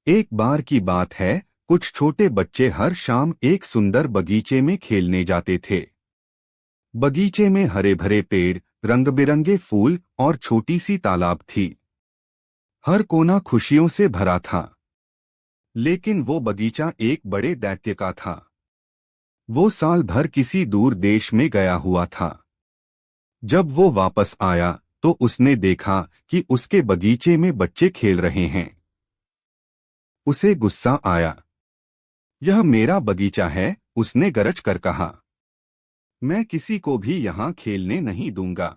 एक बार की बात है, कुछ छोटे बच्चे हर शाम एक सुंदर बगीचे में खेलने जाते थे। बगीचे में हरे भरे पेड़, रंग बिरंगे फूल और छोटी सी तालाब थी। हर कोना खुशियों से भरा था। लेकिन वो बगीचा एक बड़े दैत्य का था। वो साल भर किसी दूर देश में गया हुआ था। जब वो वापस आया तो उसने देखा कि उसके बगीचे में बच्चे खेल रहे हैं। उसे गुस्सा आया। यह मेरा बगीचा है, उसने गरज कर कहा। मैं किसी को भी यहाँ खेलने नहीं दूंगा।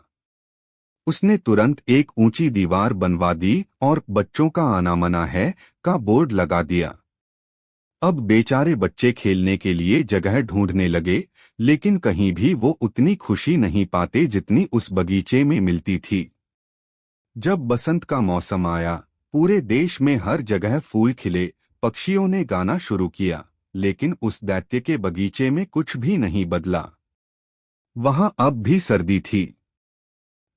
उसने तुरंत एक ऊंची दीवार बनवा दी और बच्चों का आना मना है का बोर्ड लगा दिया। अब बेचारे बच्चे खेलने के लिए जगह ढूंढने लगे, लेकिन कहीं भी वो उतनी खुशी नहीं पाते जितनी उस बगीचे में मिलती थी। जब बसंत का मौसम आया, पूरे देश में हर जगह फूल खिले, पक्षियों ने गाना शुरू किया, लेकिन उस दैत्य के बगीचे में कुछ भी नहीं बदला। वहां अब भी सर्दी थी।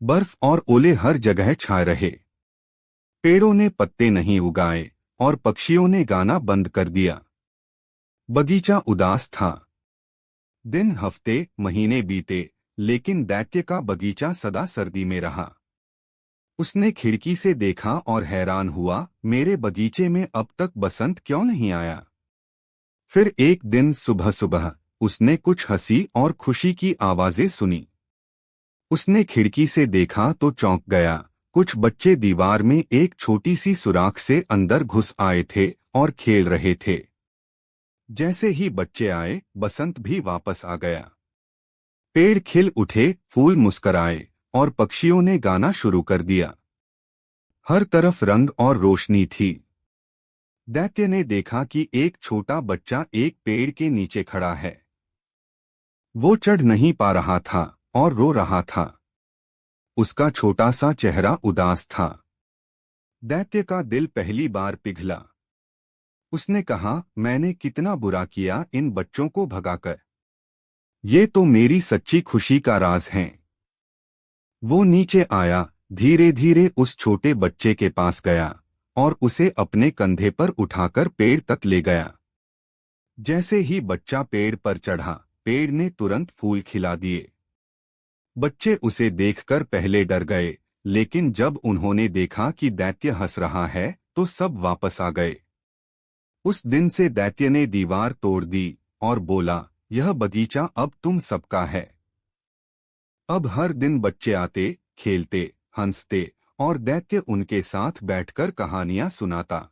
बर्फ और ओले हर जगह छाए रहे। पेड़ों ने पत्ते नहीं उगाए और पक्षियों ने गाना बंद कर दिया। बगीचा उदास था। दिन, हफ्ते, महीने बीते, लेकिन दैत्य का बगीचा सदा सर्दी में रहा। उसने खिड़की से देखा और हैरान हुआ, मेरे बगीचे में अब तक बसंत क्यों नहीं आया। फिर एक दिन सुबह सुबह उसने कुछ हंसी और खुशी की आवाजें सुनी। उसने खिड़की से देखा तो चौंक गया। कुछ बच्चे दीवार में एक छोटी सी सुराख से अंदर घुस आए थे और खेल रहे थे। जैसे ही बच्चे आए, बसंत भी वापस आ गया। पेड़ खिल उठे, फूल मुस्कराए और पक्षियों ने गाना शुरू कर दिया। हर तरफ रंग और रोशनी थी। दैत्य ने देखा कि एक छोटा बच्चा एक पेड़ के नीचे खड़ा है। वो चढ़ नहीं पा रहा था और रो रहा था। उसका छोटा सा चेहरा उदास था। दैत्य का दिल पहली बार पिघला। उसने कहा, मैंने कितना बुरा किया इन बच्चों को भगाकर। ये तो मेरी सच्ची खुशी का राज हैं। वो नीचे आया, धीरे धीरे उस छोटे बच्चे के पास गया और उसे अपने कंधे पर उठाकर पेड़ तक ले गया। जैसे ही बच्चा पेड़ पर चढ़ा, पेड़ ने तुरंत फूल खिला दिए। बच्चे उसे देखकर पहले डर गए, लेकिन जब उन्होंने देखा कि दैत्य हंस रहा है तो सब वापस आ गए। उस दिन से दैत्य ने दीवार तोड़ दी और बोला, यह बगीचा अब तुम सबका है। अब हर दिन बच्चे आते, खेलते, हंसते और दैत्य उनके साथ बैठकर कहानियां सुनाता।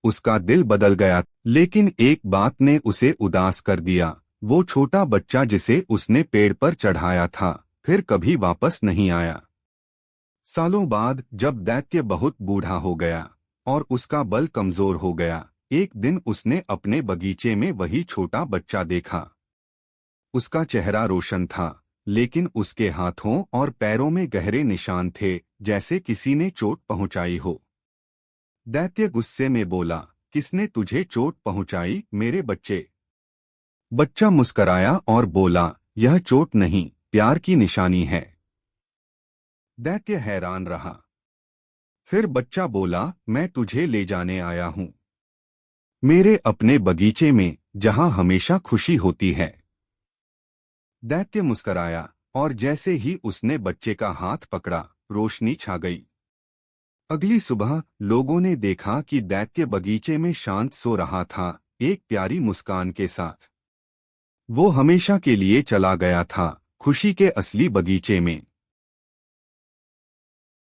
उसका दिल बदल गया, लेकिन एक बात ने उसे उदास कर दिया। वो छोटा बच्चा जिसे उसने पेड़ पर चढ़ाया था, फिर कभी वापस नहीं आया। सालों बाद जब दैत्य बहुत बूढ़ा हो गया और उसका बल कमजोर हो गया, एक दिन उसने अपने बगीचे में वही छोटा बच्चा देखा। उसका चेहरा रोशन था, लेकिन उसके हाथों और पैरों में गहरे निशान थे, जैसे किसी ने चोट पहुंचाई हो। दैत्य गुस्से में बोला, किसने तुझे चोट पहुंचाई मेरे बच्चे। बच्चा मुस्कराया और बोला, यह चोट नहीं, प्यार की निशानी है। दैत्य हैरान रहा। फिर बच्चा बोला, मैं तुझे ले जाने आया हूं, मेरे अपने बगीचे में जहां हमेशा खुशी होती है। दैत्य मुस्कराया और जैसे ही उसने बच्चे का हाथ पकड़ा, रोशनी छा गई। अगली सुबह लोगों ने देखा कि दैत्य बगीचे में शांत सो रहा था, एक प्यारी मुस्कान के साथ। वो हमेशा के लिए चला गया था, खुशी के असली बगीचे में।